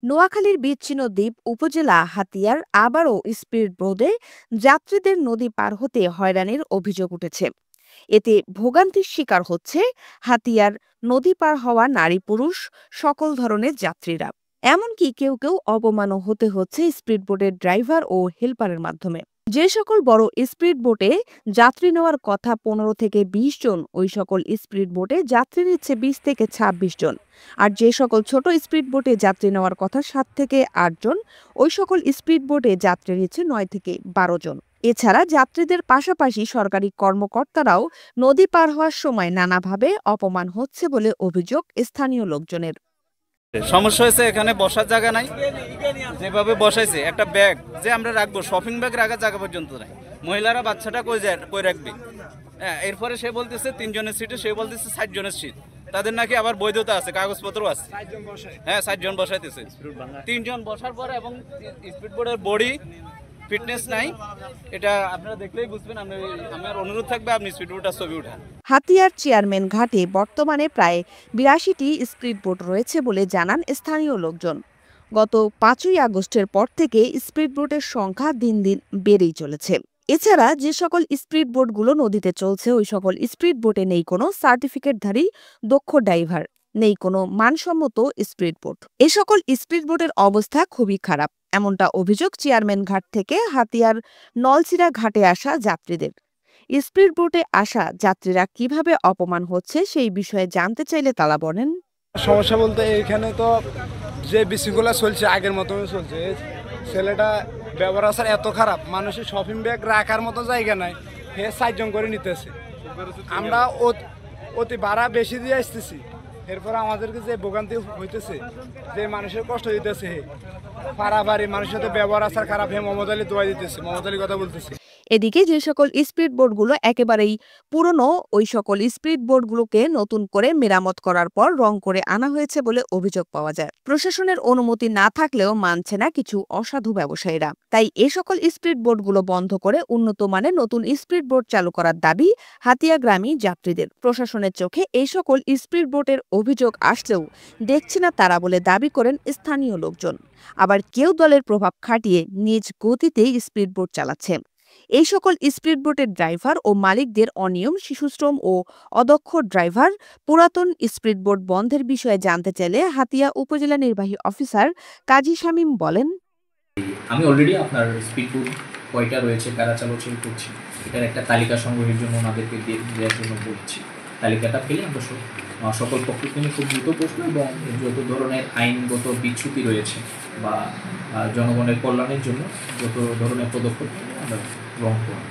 নোয়াখালীর বিচ্ছিন্ন দ্বীপ উপজেলা হাতিয়ার আবারও স্পিড বোটে যাত্রীদের নদী পার হতে হয়রানির অভিযোগ উঠেছে। এতে ভোগান্তির শিকার হচ্ছে হাতিয়ার নদী পার হওয়া নারী পুরুষ সকল ধরনের যাত্রীরা। এমনকি কেউ কেউ অপমানও হতে হচ্ছে স্পিড বোটের ড্রাইভার ও হেলপারের মাধ্যমে। যে সকল বড় স্পিড বোটে যাত্রী নেওয়ার কথা ১৫ থেকে ২০ জন, ওই সকল স্পিড বোটে যাত্রী নিচ্ছে ২০ থেকে ২৬ জন। আর যে সকল ছোট স্পিড বোটে যাত্রী নেওয়ার কথা ৭ থেকে ৮ জন, ওই সকল স্পিড বোটে যাত্রী নিচ্ছে ৯ থেকে ১২ জন। এছাড়া যাত্রীদের পাশাপাশি সরকারি কর্মকর্তারাও নদী পার হওয়ার সময় নানাভাবে অপমান হচ্ছে বলে অভিযোগ স্থানীয় লোকজনের। সমস্যা হয়েছে, এখানে বসার জায়গা নাই। যেভাবে বসাইছে, একটা ব্যাগ যে আমরা রাখবো, শপিং ব্যাগ রাখার জায়গা পর্যন্ত নাই। মহিলারা বাচ্চাটা কই রাখবে? হ্যাঁ, এরপরে সে বলতেছে ৩ জনের সিটে, সে বলতেছে ৬০ জনের সিট। তাদের নাকি আবার বৈধতা আছে, কাগজপত্র আছে। হ্যাঁ, ৬০ জন বসাইতেছে। ৩ জন বসার পরে এবং স্পিড বোর্ডের বডি ফিটনেস নাই। এটা আপনারা দেখলেই বুঝবেন। আমার অনুরোধ থাকবে, আপনি স্পিড বোর্ডটার ছবি উঠান। হাতিয়ার চেয়ারম্যান ঘাটে বর্তমানে প্রায় ৮২টি স্পিড বোট রয়েছে বলে জানান স্থানীয় লোকজন। গত ৫ই আগস্টের পর থেকে স্পিড বোটের সংখ্যা দিন দিন বেড়েই চলেছে। এছাড়া যে সকল স্পিড বোটগুলো নদীতে চলছে, ওই সকল স্পিড বোটে নেই কোনো সার্টিফিকেটধারী দক্ষ ড্রাইভার, নেই কোনো মানসম্মত স্পিড বোট। এ সকল স্পিড বোটের অবস্থা খুবই খারাপ, এমনটা অভিযোগ চেয়ারম্যান ঘাট থেকে হাতিয়ার নলছিরা ঘাটে আসা যাত্রীদের। স্পিড বোটে আসা যাত্রীরা কিভাবে অপমান হচ্ছে সেই বিষয়ে জানতে চাইলে তারা বলেন, সমস্যা বলতে এখানে তো যে বিসিগুলো চলছে আগের মতো চলছে। ছেলেটা ব্যবহার আসার এত খারাপ, মানুষের শপিং ব্যাগ রাখার মতো জায়গা নাই, হে ৬০ জন করে নিতেছে। আমরা অতি ভাড়া বেশি দিয়ে আসতেছি, এরপর আমাদেরকে যে ভোগান্তি হইতেছে, যে মানুষের কষ্ট দিতেছে, পারাবাড়ি মানুষের সাথে ব্যবহার আসার খারাপ। হে মমতা আলী দোয়া দিতেছে, মমতা আলী কথা বলতেছে। এদিকে যে সকল স্পিড বোটগুলো একেবারেই পুরনো, ওই সকল স্পিড বোটগুলোকে নতুন করে মেরামত করার পর রং করে আনা হয়েছে বলে অভিযোগ পাওয়া যায়। প্রশাসনের অনুমতি না থাকলেও মানছে না কিছু অসাধু ব্যবসায়ীরা। তাই এ সকল স্পিড বোটগুলো বন্ধ করে উন্নত মানের নতুন স্পিড বোট চালু করার দাবি হাতিয়াগ্রামী যাত্রীদের। প্রশাসনের চোখে এই সকল স্পিড বোটের অভিযোগ আসলেও দেখছে না তারা বলে দাবি করেন স্থানীয় লোকজন। আবার কেউ দলের প্রভাব খাটিয়ে নিজ গতিতেই স্পিড বোট চালাচ্ছে। এই সকল স্পিড বোটের ড্রাইভার ও মালিকদের অনিয়ম, শিশুশ্রম ও অদক্ষ ড্রাইভার, পুরাতন স্পিড বোট বন্ধের বিষয়ে জানতে চাইলে হাতিয়া উপজেলা নির্বাহী অফিসার কাজী শামীম বলেন, আমি অলরেডি আপনার স্পিড বোট কয়টা রয়েছে, কারা চালচল করছি, এটার একটা তালিকা সংগ্রহের জন্য ওনাদেরকে দেওয়ার জন্য বলছি। তালিকাটা পেলে আমরা সকল পক্ষকে নিয়ে খুব দ্রুত বসবো এবং যত ধরনের আইনগত বিচ্যুতি রয়েছে বা জনগণের কল্যাণের জন্য যত ধরনের পদক্ষেপ আমরা গ্রহণ করব।